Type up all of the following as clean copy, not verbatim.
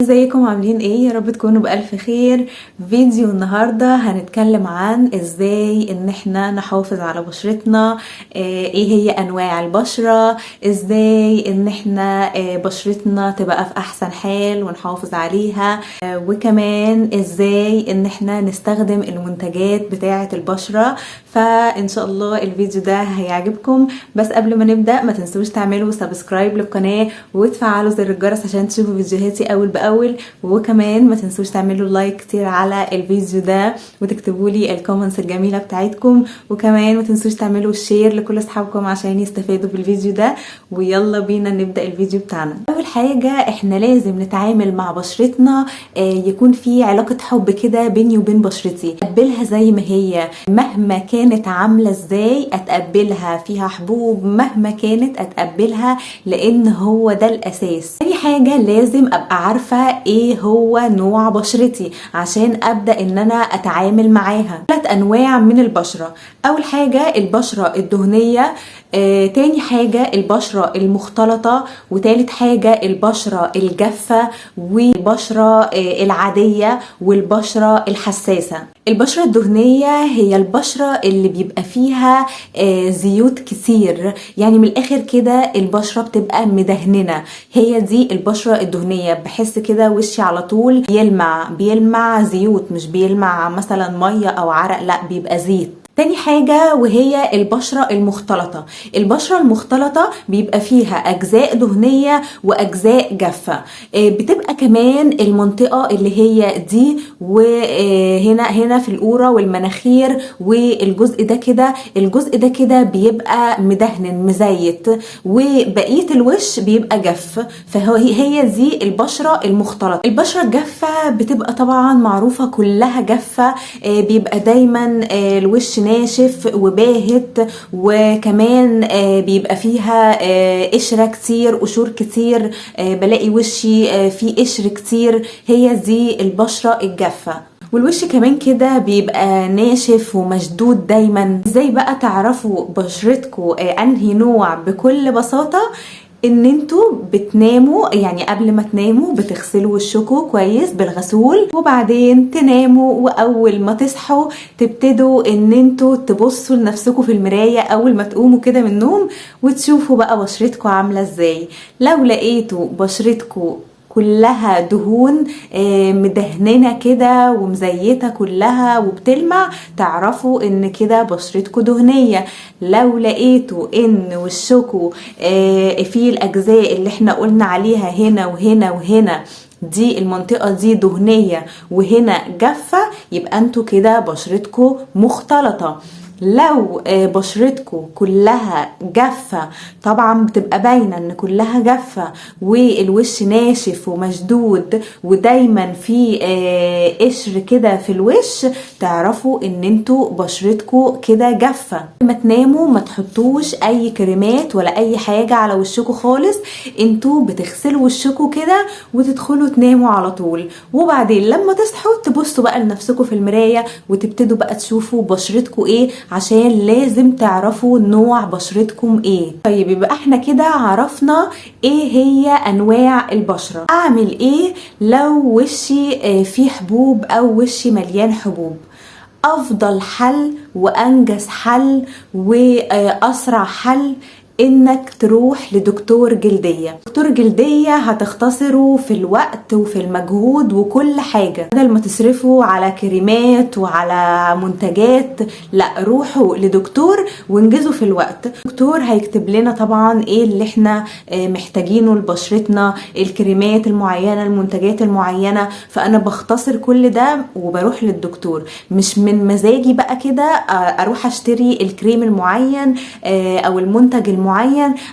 ازيكم عاملين ايه؟ يا رب تكونوا بألف خير. فيديو النهاردة هنتكلم عن ازاي ان احنا نحافظ على بشرتنا، ايه هي انواع البشرة، ازاي ان احنا بشرتنا تبقى في احسن حال ونحافظ عليها، وكمان ازاي ان احنا نستخدم المنتجات بتاعة البشرة. فان شاء الله الفيديو ده هيعجبكم. بس قبل ما نبدأ ما تنسوش تعملوا سبسكرايب للقناة وتفعلوا زر الجرس عشان تشوفوا فيديوهاتي اول باول، وكمان ما تنسوش تعملوا لايك كتير على الفيديو ده وتكتبوا لي الكومنتس الجميله بتاعتكم، وكمان ما تنسوش تعملوا شير لكل اصحابكم عشان يستفادوا بالفيديو ده. ويلا بينا نبدا الفيديو بتاعنا. اول حاجه احنا لازم نتعامل مع بشرتنا، يكون في علاقه حب كده بيني وبين بشرتي، اتقبلها زي ما هي مهما كانت عامله ازاي، اتقبلها فيها حبوب مهما كانت اتقبلها، لان هو ده الاساس. تاني حاجه لازم ابقى عارفه ايه هو نوع بشرتي عشان ابدا ان انا اتعامل معاها. 3 انواع من البشره. اول حاجه البشره الدهنيه، تاني حاجة البشرة المختلطة، وتالت حاجة البشرة الجافة، والبشرة العادية، والبشرة الحساسة. البشرة الدهنية هي البشرة اللي بيبقى فيها زيوت كتير، يعني من الاخر كده البشرة بتبقى مدهننة، هي دي البشرة الدهنية. بحس كده وشي على طول بيلمع زيوت، مش بيلمع مثلا مية او عرق، لا بيبقى زيت. تاني حاجة وهي البشرة المختلطة. البشرة المختلطة بيبقى فيها أجزاء دهنية وأجزاء جافة، بتبقى كمان المنطقة اللي هي دي وهنا في القورة والمناخير والجزء ده كده، الجزء ده كده بيبقى مدهن مزيت، وبقية الوش بيبقى جاف. فهي دي البشرة المختلطة. البشرة الجافة بتبقى طبعا معروفة كلها جافة، بيبقى دايما الوش ناشف وباهت، وكمان بيبقى فيها قشرة كتير، قشور كتير، بلاقي وشي فيه قشر كتير. هي دي البشرة الجافة. والوش كمان كده بيبقى ناشف ومشدود دايما. ازاي بقى تعرفوا بشرتكم انهي نوع؟ بكل بساطة ان انتوا بتناموا، يعني قبل ما تناموا بتغسلوا وشكوا كويس بالغسول، وبعدين تناموا، واول ما تصحوا تبتدوا ان انتوا تبصوا لنفسكوا في المراية اول ما تقوموا كده من النوم، وتشوفوا بقى بشرتكوا عاملة ازاي. لو لقيتوا بشرتكوا كلها دهون مدهننه كده ومزيته كلها وبتلمع، تعرفوا ان كده بشرتكم دهنيه. لو لقيتوا ان وشكوا فيه الاجزاء اللي احنا قلنا عليها هنا وهنا وهنا، دي المنطقة دي دهنية وهنا جافة، يبقى انتوا كده بشرتكم مختلطة. لو بشرتكم كلها جافة، طبعا بتبقى باينة ان كلها جافة، والوش ناشف ومشدود ودايما في قشر كده في الوش، تعرفوا ان انتوا بشرتكم كده جافة. لما تناموا ما تحطوش اي كريمات ولا اي حاجة على وشكم خالص، انتوا بتغسلوا وشكم كده وتدخلوا تناموا على طول، وبعدين لما تصحوا تبصوا بقى لنفسكم في المراية وتبتدوا بقى تشوفوا بشرتكم ايه، عشان لازم تعرفوا نوع بشرتكم ايه. طيب يبقى احنا كده عرفنا ايه هي انواع البشرة. اعمل ايه لو وشي فيه حبوب او وشي مليان حبوب؟ افضل حل وانجز حل واسرع حل انك تروح لدكتور جلدية. دكتور جلدية هتختصروا في الوقت وفي المجهود وكل حاجة، بدل ما تصرفوا على كريمات وعلى منتجات، لا روحوا لدكتور وانجزوا في الوقت. الدكتور هيكتب لنا طبعا ايه اللي احنا محتاجينه لبشرتنا، الكريمات المعينة، المنتجات المعينة، فانا بختصر كل ده وبروح للدكتور. مش من مزاجي بقى كده اروح اشتري الكريم المعين او المنتج المعين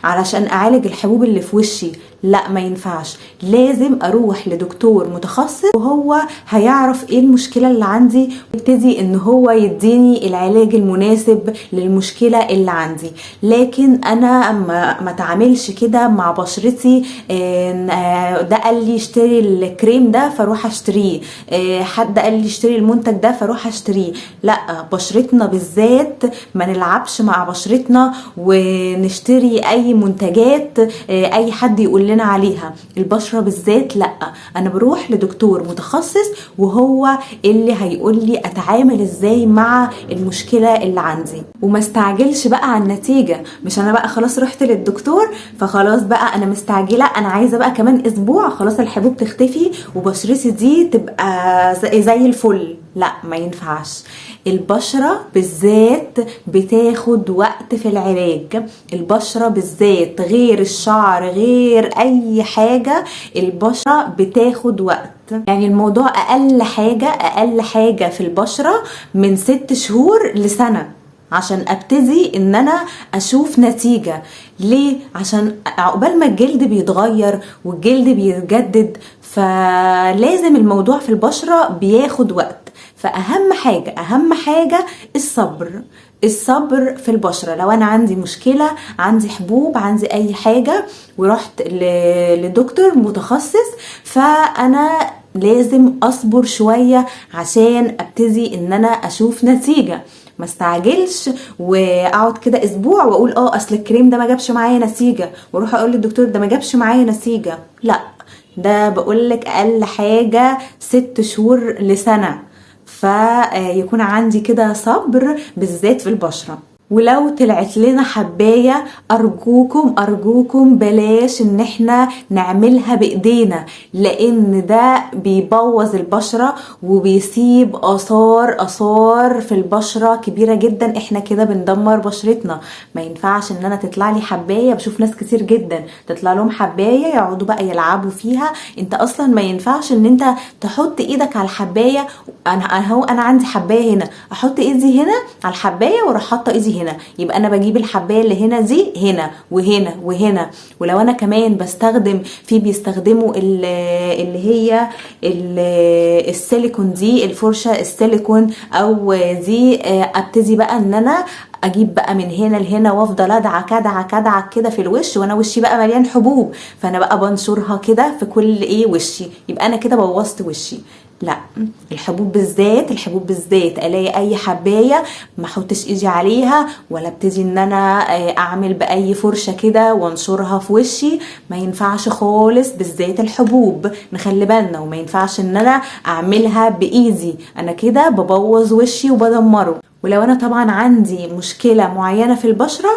علشان اعالج الحبوب اللي في وشي، لا ما ينفعش. لازم اروح لدكتور متخصص وهو هيعرف ايه المشكلة اللي عندي، ويبتدي ان هو يديني العلاج المناسب للمشكلة اللي عندي. لكن انا ما تعاملش كده مع بشرتي، ده قال لي اشتري الكريم ده فاروح اشتريه، حد قال لي اشتري المنتج ده فاروح اشتريه. لا، بشرتنا بالذات ما نلعبش مع بشرتنا ونشتري اي منتجات اي حد يقول كلنا عليها، البشرة بالذات لا، انا بروح لدكتور متخصص وهو اللي هيقول لي اتعامل ازاي مع المشكلة اللي عندي. وما استعجلش بقى على النتيجة، مش انا بقى خلاص رحت للدكتور فخلاص بقى انا مستعجلة، انا عايزة بقى كمان اسبوع خلاص الحبوب تختفي وبشرتي دي تبقى زي الفل. لا، ما ينفعش. البشرة بالذات بتاخد وقت في العلاج، البشرة بالذات غير الشعر غير اي حاجة، البشرة بتاخد وقت. يعني الموضوع اقل حاجة في البشرة من 6 شهور لسنة عشان ابتدي ان انا اشوف نتيجة. ليه؟ عشان عقبال ما الجلد بيتغير والجلد بيتجدد، فلازم الموضوع في البشرة بياخد وقت. فأهم حاجة الصبر في البشرة. لو أنا عندي مشكلة، عندي حبوب، عندي أي حاجة ورحت لدكتور متخصص، فأنا لازم أصبر شوية عشان أبتدي إن أنا أشوف نتيجة. ما استعجلش واقعد كده اسبوع واقول اصل الكريم ده ما جابش معايا نتيجه واروح اقول للدكتور ده ما جابش معايا نتيجه. لا، ده بقولك اقل حاجه 6 شهور لسنه. فيكون عندي كده صبر بالذات في البشره. ولو طلعت لنا حباية أرجوكم بلاش ان احنا نعملها بايدينا، لان ده بيبوظ البشرة وبيسيب آثار في البشرة كبيرة جدا. احنا كده بندمر بشرتنا. ما ينفعش ان انا تطلع لي حباية، بشوف ناس كتير جدا تطلع لهم حباية يقعدوا بقى يلعبوا فيها. انت اصلا ما ينفعش ان انت تحط ايدك على الحباية. انا عندي حباية هنا، احط ايدي هنا على الحباية واروح حاطه ايدي هنا، يبقى انا بجيب الحبايه اللي هنا دي هنا وهنا وهنا. ولو انا كمان بستخدم بيستخدموا اللي هي السيليكون دي، الفرشه السيليكون او دي، ابتدي بقى ان انا اجيب بقى من هنا لهنا وافضل ادعك كده في الوش، وانا وشي بقى مليان حبوب، فانا بقى بنشرها كده في كل وشي، يبقى انا كده بوظت وشي. لا، الحبوب بالذات الاقي اي حبايه ما احطش ايدي عليها ولا ابتدي ان انا اعمل باي فرشه كده وانشرها في وشي. ما ينفعش خالص، بالذات الحبوب نخلي بالنا. وما ينفعش ان انا اعملها بايدي، انا كده ببوظ وشي وبدمره. ولو انا طبعا عندي مشكلة معينة في البشرة،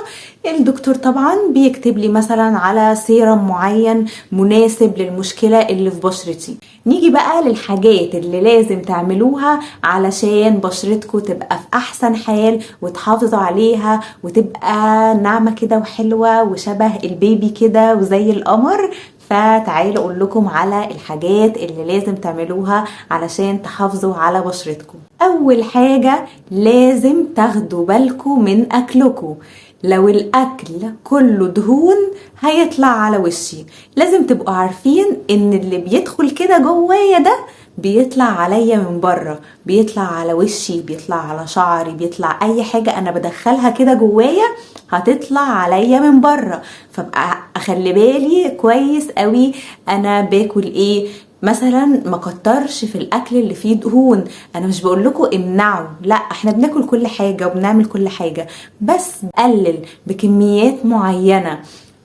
الدكتور طبعا بيكتب لي مثلا على سيرم معين مناسب للمشكلة اللي في بشرتي. نيجي بقى للحاجات اللي لازم تعملوها علشان بشرتكم تبقى في احسن حال وتحافظوا عليها وتبقى ناعمة كده وحلوة وشبه البيبي كده وزي القمر. فتعالوا اقول لكم على الحاجات اللي لازم تعملوها علشان تحافظوا على بشرتكم. اول حاجة لازم تاخدوا بالكم من اكلكم. لو الاكل كله دهون هيطلع على وشي. لازم تبقوا عارفين ان اللي بيدخل كده جوايا ده بيطلع عليا من بره، بيطلع على وشي، بيطلع على شعري، بيطلع اي حاجة انا بدخلها كده جوايا هتطلع عليا من بره. فبقى اخلي بالي كويس قوي انا باكل ايه. مثلا ما كترش في الاكل اللي فيه دهون. انا مش بقول لكم امنعوا، لا، احنا بناكل كل حاجة وبنعمل كل حاجة، بس قلل بكميات معينة،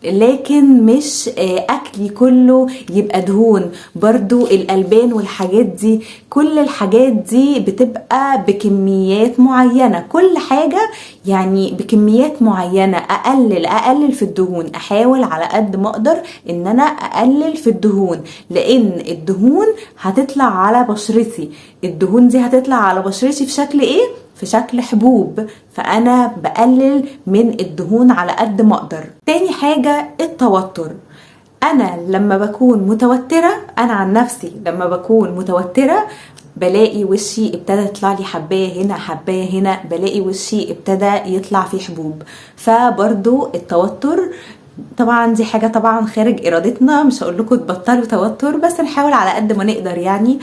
لكن مش اكلي كله يبقى دهون. برضو الالبان والحاجات دي، كل الحاجات دي بتبقى بكميات معينة، كل حاجة يعني بكميات معينة. اقلل في الدهون، احاول على قد ما اقدر ان انا اقلل في الدهون، لان الدهون هتطلع على بشرتي. الدهون دي هتطلع على بشرتي في شكل ايه؟ في شكل حبوب. فانا بقلل من الدهون على قد ما اقدر. تاني حاجة التوتر. انا لما بكون متوترة، انا عن نفسي لما بكون متوترة بلاقي وشي ابتدى يطلع لي حباية هنا حباية هنا، بلاقي وشي ابتدى يطلع فيه حبوب. فبرضو التوتر طبعا دي حاجة طبعا خارج ارادتنا، مش هقول لكم تبطلوا توتر، بس نحاول على قد ما نقدر يعني.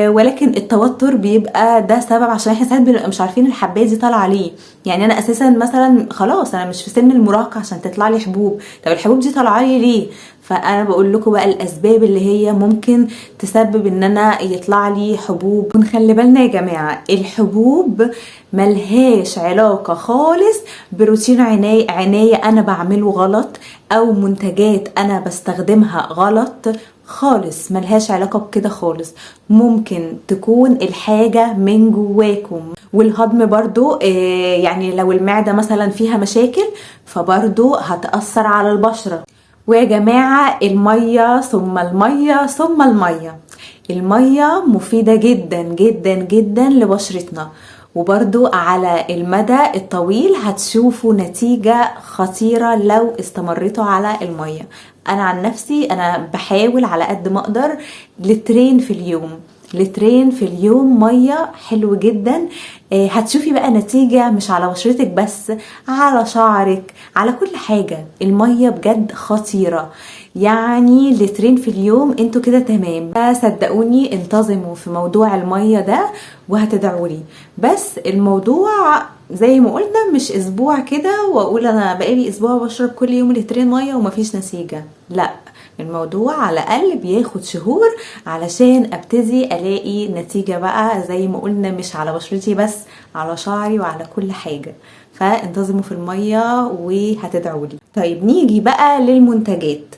ولكن التوتر بيبقى ده سبب عشان احنا ساعات بنبقى مش عارفين الحبايه دي طالعه ليه. يعني انا اساسا مثلا خلاص انا مش في سن المراهقه عشان تطلع لي حبوب، طب الحبوب دي طالعه لي ليه؟ فانا بقول لكم بقى الاسباب اللي هي ممكن تسبب ان انا يطلع لي حبوب. ونخلي بالنا يا جماعه، الحبوب ملهاش علاقه خالص بروتين عنايه انا بعمله غلط او منتجات انا بستخدمها غلط خالص، ملهاش علاقة بكده خالص. ممكن تكون الحاجة من جواكم. والهضم برضو يعني لو المعدة مثلا فيها مشاكل فبرضو هتأثر على البشرة. ويا جماعة المية ثم المية ثم المية، المية مفيدة جدا جدا جدا لبشرتنا، وبرضو على المدى الطويل هتشوفوا نتيجة خطيرة لو استمرتوا على المية. انا عن نفسي انا بحاول على قد ما اقدر لترين في اليوم، لترين في اليوم مية، حلو جدا. هتشوفي بقى نتيجة مش على بشرتك بس، على شعرك، على كل حاجة. المية بجد خطيرة، يعني لترين في اليوم انتوا كده تمام. صدقوني انتظموا في موضوع المية ده وهتدعولي. بس الموضوع زي ما قلنا مش اسبوع كده واقول انا بقالي اسبوع بشرب كل يوم لترين مية ومفيش نتيجة، لا، الموضوع على الاقل بياخد شهور علشان ابتدي الاقي نتيجة بقى زي ما قلنا، مش على بشرتي بس، على شعري وعلى كل حاجة. فانتظموا في المية وهتدعولي. طيب نيجي بقى للمنتجات.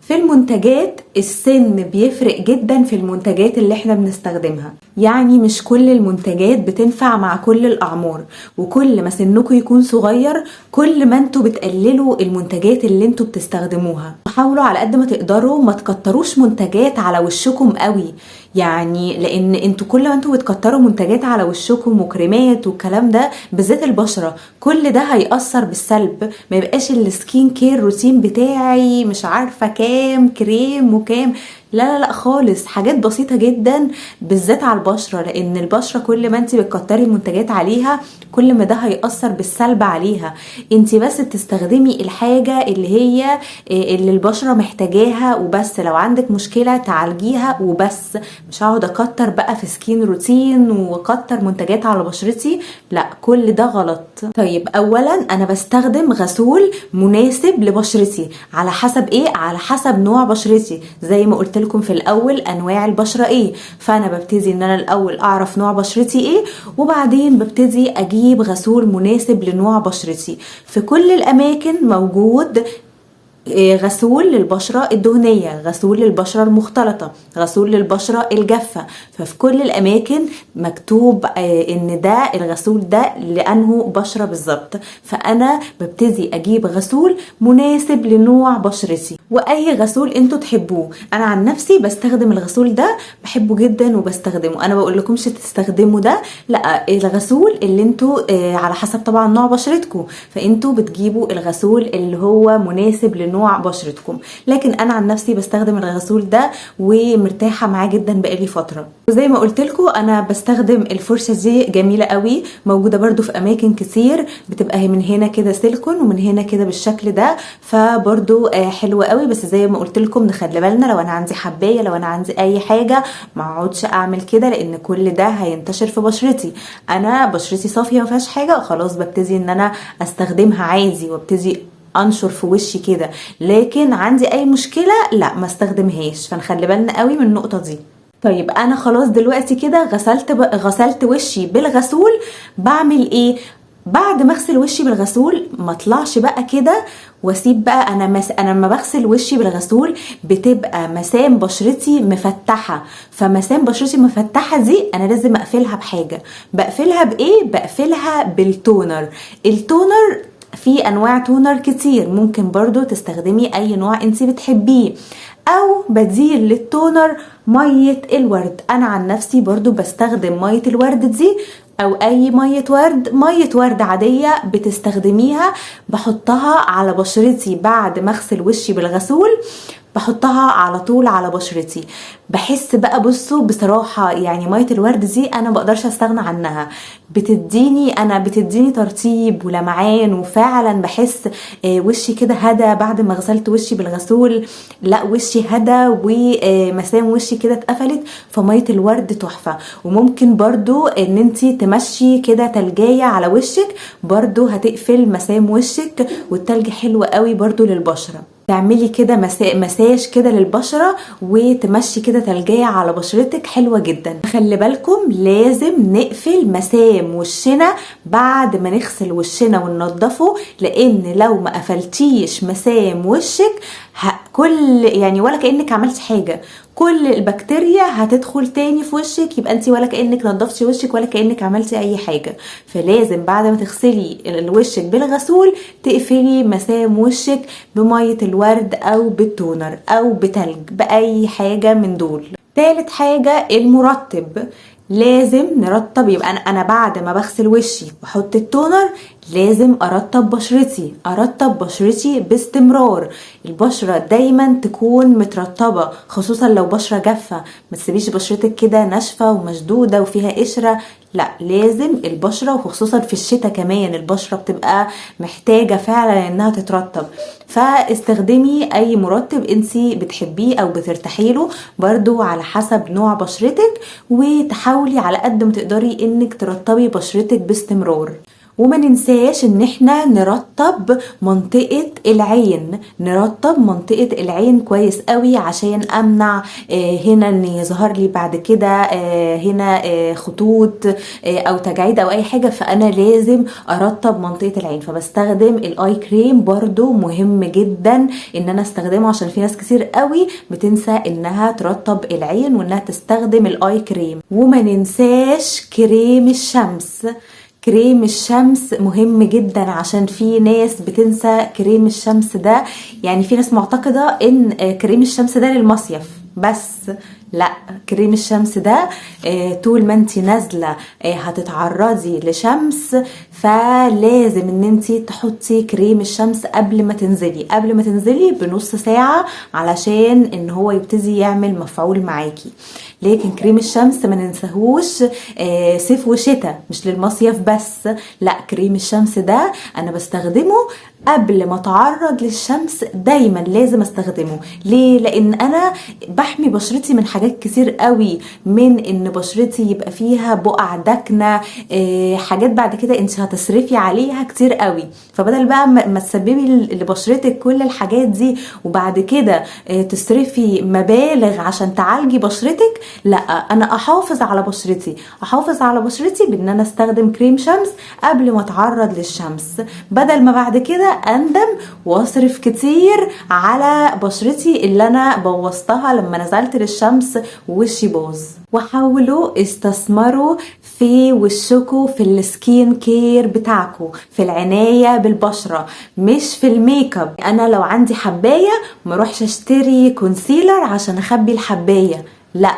في المنتجات السن بيفرق جدا في المنتجات اللي احنا بنستخدمها، يعني مش كل المنتجات بتنفع مع كل الاعمار، وكل ما سنكم يكون صغير كل ما انتوا بتقللوا المنتجات اللي انتوا بتستخدموها. حاولوا على قد ما تقدروا ما تكتروش منتجات على وشكم قوي، يعني لان انتوا كل ما انتوا بتكتروا منتجات على وشكم وكريمات والكلام ده بالذات البشرة، كل ده هيأثر بالسلب. ما يبقاش السكين كير روتين بتاعي مش عارفة كام كريم وكام، لا لا لا خالص، حاجات بسيطة جدا بالذات على البشرة، لان البشرة كل ما انت بتكتري المنتجات عليها كل ما ده هيأثر بالسلب عليها. انت بس تستخدمي الحاجة اللي هي اللي البشرة محتاجاها وبس، لو عندك مشكلة تعالجيها وبس، مش هقعد اكتر بقى في سكين روتين واكتر منتجات على بشرتي، لا كل ده غلط. طيب اولا انا بستخدم غسول مناسب لبشرتي، على حسب ايه؟ على حسب نوع بشرتي. زي ما قلت لكم في الاول انواع البشرة ايه، فانا ببتدي ان انا الاول اعرف نوع بشرتي ايه، وبعدين ببتدي اجيب غسول مناسب لنوع بشرتي. في كل الاماكن موجود غسول للبشرة الدهنية، غسول للبشرة المختلطة، غسول للبشرة الجافة. ففي كل الأماكن مكتوب إن ده الغسول ده لأنه بشرة بالظبط. فأنا ببتدي أجيب غسول مناسب لنوع بشرتي، وأي غسول أنتوا تحبوه. أنا عن نفسي بستخدم الغسول ده، بحبه جدا وبستخدمه. أنا بقول لكمش تستخدموا ده، لا، الغسول اللي أنتوا على حسب طبعا نوع بشرتكم، فأنتوا بتجيبوا الغسول اللي هو مناسب نوع بشرتكم. لكن انا عن نفسي بستخدم الغسول ده ومرتاحه معاه جدا بقالي فتره. وزي ما قلت لكم انا بستخدم الفرشه دي، جميله قوي، موجوده برده في اماكن كتير، بتبقى من هنا كده سيليكون ومن هنا كده بالشكل ده، فبرده حلوه قوي. بس زي ما قلت لكم نخلي بالنا، لو انا عندي حبايه، لو انا عندي اي حاجه، ما اقعدش اعمل كده لان كل ده هينتشر في بشرتي. انا بشرتي صافيه ما فيهاش حاجه، خلاص ببتدي ان انا استخدمها عادي وابتدي انشر في وشي كده. لكن عندي اي مشكله لا ما استخدمهاش، فنخلي بالنا قوي من النقطه دي. طيب انا خلاص دلوقتي كده غسلت وشي بالغسول، بعمل ايه بعد ما اغسل وشي بالغسول؟ ما اطلعش بقى كده واسيب بقى. انا لما بغسل وشي بالغسول بتبقى مسام بشرتي مفتحه، فمسام بشرتي مفتحه دي انا لازم اقفلها بحاجه. بقفلها بايه؟ بقفلها بالتونر. التونر في انواع تونر كتير، ممكن برضو تستخدمي اي نوع انت بتحبيه، او بديل للتونر مية الورد. انا عن نفسي برضو بستخدم مية الورد دي، او اي مية ورد عادية بتستخدميها، بحطها على بشرتي بعد ما اغسل وشي بالغسول، بحطها على طول على بشرتي. بحس بقى، بصوا بصراحة يعني مية الورد دي انا بقدرش استغنى عنها، بتديني ترطيب ولمعان، وفعلا بحس وشي كده هدى بعد ما غسلت وشي بالغسول. لا وشي هدى ومسام وشي كده اتقفلت، فمية الورد تحفة. وممكن برضو ان انتي تمشي كده تلجاية على وشك، برضو هتقفل مسام وشك، والتلج حلو قوي برضو للبشرة. تعملي كده مساج كده للبشرة وتمشي كده تلجية على بشرتك، حلوة جدا. خلي بالكم لازم نقفل مسام وشنا بعد ما نغسل وشنا وننضفه، لان لو ما قفلتيش مسام وشك كل يعني ولا كأنك عملتي حاجة، كل البكتيريا هتدخل تاني في وشك، يبقى انت ولا كأنك نضفتي وشك ولا كأنك عملتي اي حاجة. فلازم بعد ما تغسلي وشك بالغسول تقفلي مسام وشك بمية الورد او بالتونر او بتلج، باي حاجة من دول. ثالث حاجة المرطب، لازم نرطب. يبقى انا بعد ما بغسل وشي واحط التونر لازم ارطب بشرتي باستمرار. البشرة دايما تكون مترطبة، خصوصا لو بشرة جافة. ما تسيبيش بشرتك كده ناشفة ومشدودة وفيها قشرة، لا، لازم البشرة، وخصوصا في الشتاء كمان البشرة بتبقى محتاجة فعلا انها تترطب. فاستخدمي اي مرطب انتي بتحبيه او بترتاحي له، برضو على حسب نوع بشرتك، وتحاولي على قد ما تقدري انك ترطبي بشرتك باستمرار. وما ننساش ان احنا نرطب منطقة العين كويس قوي، عشان امنع هنا ان يظهر لي بعد كده هنا خطوط او تجاعيد او اي حاجة. فانا لازم ارطب منطقة العين، فبستخدم الاي كريم. برضو مهم جدا ان انا استخدمه، عشان في ناس كتير قوي بتنسى انها ترطب العين وانها تستخدم الاي كريم. وما ننساش كريم الشمس مهم جدا، عشان في ناس بتنسى كريم الشمس ده. يعني في ناس معتقدة ان كريم الشمس ده للمصيف بس، لا، كريم الشمس ده طول ما انتي نازلة هتتعرضي لشمس، فلازم ان انتي تحطي كريم الشمس قبل ما تنزلي بنص ساعة، علشان ان هو يبتدي يعمل مفعول معاكي. لكن كريم الشمس ما ننساهوش صيف وشتاء، مش للمصيف بس، لا، كريم الشمس ده انا بستخدمه قبل ما اتعرض للشمس، دايما لازم استخدمه. ليه؟ لان انا بحمي بشرتي من حاجات كتير قوي، من ان بشرتي يبقى فيها بقع دكنة، حاجات بعد كده انت هتصرفي عليها كتير قوي. فبدل بقى ما تسببي لبشرتك كل الحاجات دي وبعد كده تصرفي مبالغ عشان تعالجي بشرتك، لا، انا احافظ على بشرتي بان انا استخدم كريم شمس قبل ما اتعرض للشمس، بدل ما بعد كده اندم واصرف كتير على بشرتي اللي انا بوظتها لما نزلت للشمس ووشي باظ. وحاولوا استثمروا في وشكوا، في السكين كير بتاعكم، في العناية بالبشرة، مش في الميك اب. انا لو عندي حباية ما اروحش اشتري كونسيلر عشان اخبي الحباية، لا،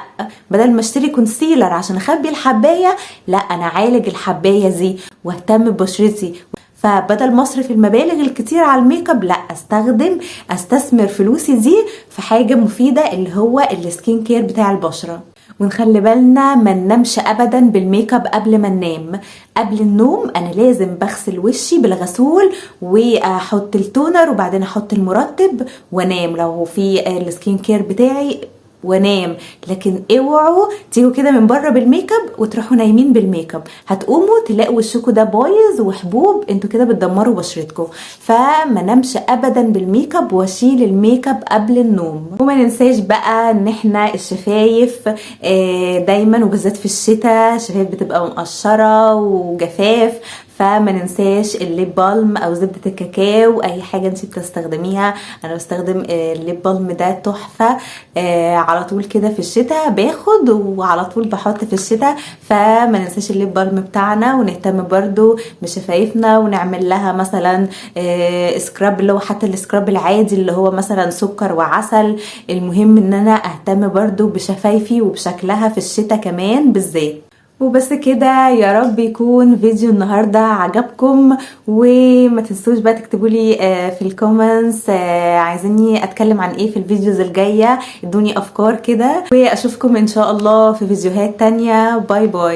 بدل ما اشتري كونسيلر عشان اخبي الحباية، لا، انا عالج الحباية دي واهتم ببشرتي. فبدل ما اصرف المبالغ الكتير على الميك اب، لا، استثمر فلوسي دي في حاجة مفيدة، اللي هو السكين كير بتاع البشرة. ونخلي بالنا ما ننامش ابدا بالميك اب قبل ما ننام. قبل النوم انا لازم بغسل وشي بالغسول واحط التونر وبعدين احط المرطب وانام لو في السكين كير بتاعي وانام. لكن اوعوا تيجوا كده من بره بالميك اب وتروحوا نايمين بالميك اب، هتقوموا تلاقوا وشكوا ده بايظ وحبوب، انتوا كده بتدمروا بشرتكم. فما نمش ابدا بالميك اب واشيل الميك اب قبل النوم. وما ننساش بقى ان احنا الشفايف دايما وبالذات في الشتاء الشفايف بتبقى مقشره وجفاف، فما ننساش الليب بالم او زبدة الكاكاو، اي حاجة انت بتستخدميها. انا بستخدم الليب بالم ده تحفة، على طول كده في الشتاء باخد وعلى طول بحط في الشتاء. فما ننساش الليب بالم بتاعنا، ونهتم برضو بشفايفنا ونعمل لها مثلا سكراب، اللي هو حتى السكراب العادي اللي هو مثلا سكر وعسل. المهم ان انا اهتم برضو بشفايفي وبشكلها في الشتاء كمان بالذات. وبس كده، يا رب يكون فيديو النهاردة عجبكم. وما تنسوش بقى تكتبولي في الكومنتس عايزيني اتكلم عن ايه في الفيديوز الجاية، ادوني افكار كده، واشوفكم ان شاء الله في فيديوهات تانية. باي باي.